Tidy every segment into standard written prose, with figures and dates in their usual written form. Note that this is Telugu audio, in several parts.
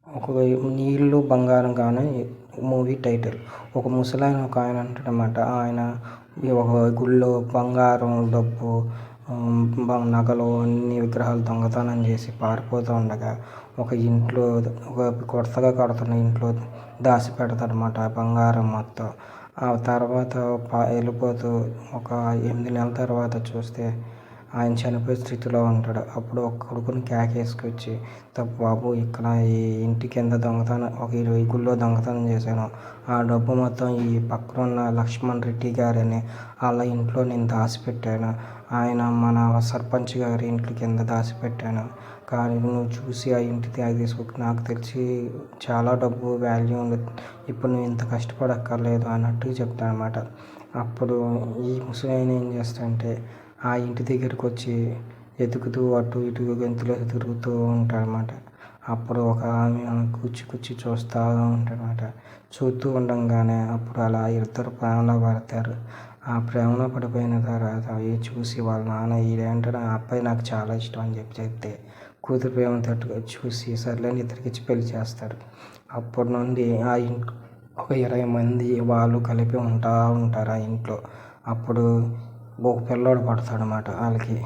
ఒక నీళ్ళు బంగారం కానీ మూవీ టైటిల్. ఒక ముసలాయన ఒక ఆయన అంటాడనమాట. ఆయన ఒక గుళ్ళో బంగారం, డబ్బు, నగలు అన్ని విగ్రహాలు దొంగతనం చేసి పారిపోతూ ఉండగా ఒక ఇంట్లో ఒక కొత్తగా కడుతున్న ఇంట్లో దాచిపెడతాడనమాట ఆ బంగారం మొత్తం. ఆ తర్వాత వెళ్ళిపోతూ ఒక 8 నెలల తర్వాత చూస్తే ఆయన చనిపోయే స్థితిలో ఉంటాడు. అప్పుడు ఒక కొడుకుని కేకేసుకొచ్చి, బాబు ఇక్కడ ఈ ఇంటి కింద దొంగతనం ఒక 20 గుళ్ళో దొంగతనం చేశాను. ఆ డబ్బు మొత్తం ఈ పక్కనున్న లక్ష్మణ్ రెడ్డి గారని వాళ్ళ ఇంట్లో నేను దాచిపెట్టాను. ఆయన మన సర్పంచ్ గారి ఇంటి కింద దాచిపెట్టాను. కానీ నువ్వు చూసి ఆ ఇంటి తీసుకో, నాకు తెలిసి చాలా డబ్బు వాల్యూ ఉంది. ఇప్పుడు నువ్వు ఇంత కష్టపడక్కర్లేదు అన్నట్టు చెప్తాడనమాట. అప్పుడు ఈ ముసలాయన ఏం చేస్తాడంటే ఆ ఇంటి దగ్గరికి వచ్చి వెతుకుతూ అటు ఇటు గెంతులు తిరుగుతూ ఉంటాడనమాట. అప్పుడు ఒక ఆమె కూర్చి చూస్తూ ఉంటాడనమాట. చూస్తూ ఉండంగానే అప్పుడు అలా ఇద్దరు ప్రేమలో పడతారు. ఆ ప్రేమలో పడిపోయిన తర్వాత అవి చూసి వాళ్ళ నాన్న ఈడేంటాడు, ఆ అబ్బాయి నాకు చాలా ఇష్టం అని చెప్తే కూతురు ప్రేమ తట్టుగా చూసి సర్లేని ఇద్దరికిచ్చి పెళ్లి చేస్తారు. అప్పటి నుండి ఆ ఇంట్లో ఒక 20 మంది వాళ్ళు కలిపి ఉంటారు ఆ ఇంట్లో. అప్పుడు ఒక పిల్లోడు పడతాడనమాట వాళ్ళకి.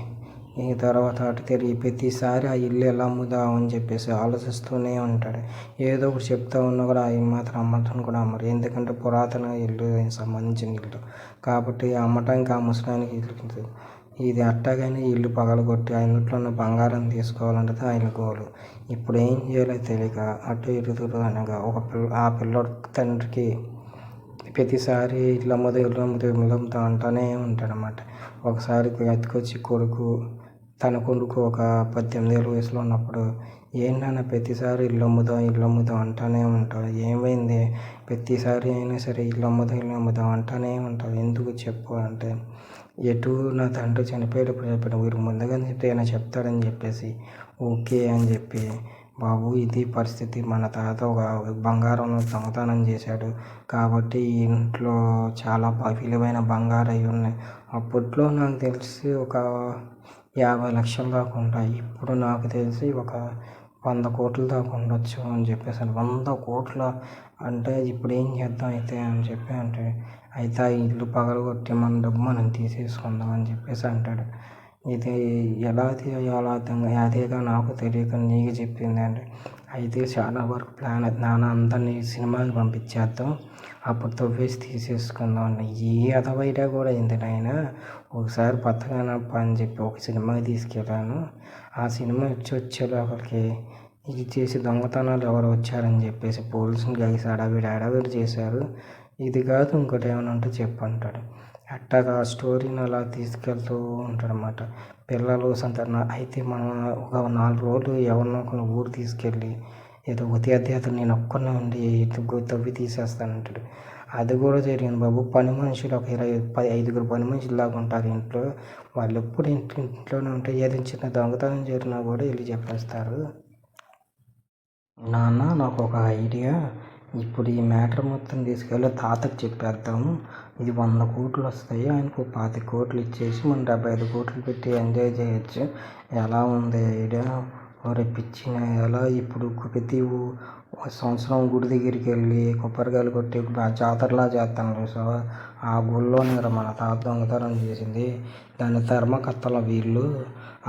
ఈ తర్వాత అటు తిరిగి ప్రతిసారి ఆ ఇల్లు ఎలా అమ్ముదామని చెప్పేసి ఆలోచిస్తూనే ఉంటాడు. ఏదో ఒకటి చెప్తా ఉన్నా కూడా ఆ ఇల్లు మాత్రం అమ్మటం కూడా అమ్మరు. ఎందుకంటే పురాతన ఇల్లు సంబంధించిన ఇల్లు కాబట్టి అమ్మటానికి ఆ ముసలానికి ఇల్లు ఇది అట్టాగానే ఇల్లు పగలగొట్టి ఆ ఇంట్లో ఉన్న బంగారం తీసుకోవాలంటే ఆయన గోలు. ఇప్పుడు ఏం చేయాలో తెలియక అటు ఇటు అనగా ఆ పిల్లోడు తండ్రికి ప్రతిసారి ఇల్లు అమ్ముతా అంటూనే ఉంటాడనమాట. ఒకసారి ఎత్తుకొచ్చి తన కొడుకు ఒక 18 ఏళ్ళ వయసులో ఉన్నప్పుడు, ఏంటన్నా ప్రతిసారి ఇల్లు అమ్ముదాం అంటూనే ఉంటావు, ఏమైంది ప్రతిసారి అయినా సరే ఇల్లు అమ్ముదాం అంటూనే ఉంటావు, ఎందుకు చెప్పు అంటే, ఎటు నా తండ్రి చనిపోయేటప్పుడు చెప్పాడు, వీరు ముందుగానే చెప్తే ఏమైనా చెప్తాడని చెప్పేసి ఓకే అని చెప్పి, బాబు ఇది పరిస్థితి, మన తాత ఒక బంగారంలో దొంగతనం చేశాడు కాబట్టి ఈ ఇంట్లో చాలా విలువైన బంగారం అయి ఉన్నాయి. అప్పట్లో నాకు తెలిసి ఒక 50 లక్షల దాకా ఉంటాయి. ఇప్పుడు నాకు తెలిసి ఒక 100 కోట్ల దాకా ఉండొచ్చు అని చెప్పేసి, 100 కోట్ల అంటే ఇప్పుడు ఏం చేద్దాం అయితే అని చెప్పి అంటే, అయితే ఆ ఇల్లు పగలగొట్టి మన డబ్బు మనం తీసేసుకుందాం అని చెప్పేసి అంటాడు. ఇది ఎలా అదేగా నాకు తెలియక నీకు చెప్పింది అంటే, అయితే చాలా వరకు ప్లాన్ నాన్న అందరినీ సినిమాకి పంపించేద్దాం, అప్పుడు తవ్వేసి తీసేసుకుందాం అంటే, ఏ అదవైనా కూడా ఏంటి నాయన, ఒకసారి బతకనప్ప అని చెప్పి ఒక సినిమాకి తీసుకెళ్ళాను. ఆ సినిమా వచ్చే లోపలికి ఇది చేసి దొంగతనాలు ఎవరు వచ్చారని చెప్పేసి పోలీసుని కలిసి అడవిడి చేశారు. ఇది కాదు ఇంకోటి ఏమైనా ఉంటే చెప్పు అంటాడు. అట్టాగా ఆ స్టోరీని అలా తీసుకెళ్తూ ఉంటాడనమాట. పిల్లలు అయితే మనం ఒక 4 రోజులు ఎవరినో ఒకరిని ఊరు తీసుకెళ్ళి ఏదో అతను నేను ఒక్కనే ఉండి తవ్వి తీసేస్తానంటాడు. అది కూడా జరిగింది బాబు. పని మనుషులు ఒక 5 పని మనుషుల్లాగా ఉంటారు ఇంట్లో. వాళ్ళు ఎప్పుడు ఇంట్లోనే ఉంటే ఏదైనా చిన్న దొంగతనం జరిగినా కూడా వెళ్ళి చెప్పేస్తారు. నాన్న నాకు ఒక ఐడియా, ఇప్పుడు ఈ మ్యాటర్ మొత్తం తీసుకెళ్ళి తాతకు చెప్పేద్దాము, ఇది 100 కోట్లు వస్తాయి, ఆయనకు 25 కోట్లు ఇచ్చేసి మనం 75 కోట్లు పెట్టి ఎంజాయ్ చేయొచ్చు. ఎలా ఉంది ఐడియా? ఒరే పిచ్చిన, ఎలా ఇప్పుడు ప్రతి సంవత్సరం గుడి దగ్గరికి వెళ్ళి కొబ్బరికాయలు కొట్టి జాతరలా చేస్తాను చూసావా, ఆ గుళ్ళోనే మన తాత దొంగతనం చేసింది. దాని ధర్మకర్తల వీళ్ళు.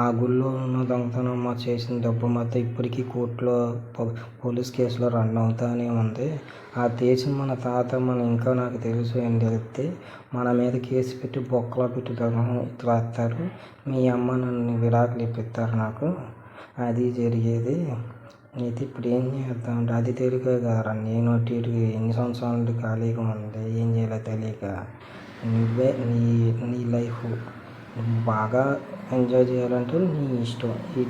ఆ గుళ్ళో ఉన్న దొంగతనం చేసిన డబ్బు మొత్తం ఇప్పటికీ కోర్టులో పోలీస్ కేసులో రన్ అవుతూనే ఉంది. ఆ దేశం మన తాత ఇంకా నాకు తెలుసు ఏం తెలిస్తే మన మీద కేసు పెట్టి బొక్కలో పెట్టి రాస్తారు. మీ అమ్మ నన్ను విడాకులు ఇప్పిస్తారు నాకు, అది జరిగేది. అయితే ఇప్పుడు ఏం చేద్దాం అంటే, అది తెలియక కదరా నేను అటు ఇటు ఎన్ని సంవత్సరాల నుండి ఖాళీగా ఉంది, ఏం చేయాలో తెలియక. నువ్వే నీ లైఫ్ బాగా ఎంజాయ్ చేయాలంటే నీ ఇష్టం. ఈ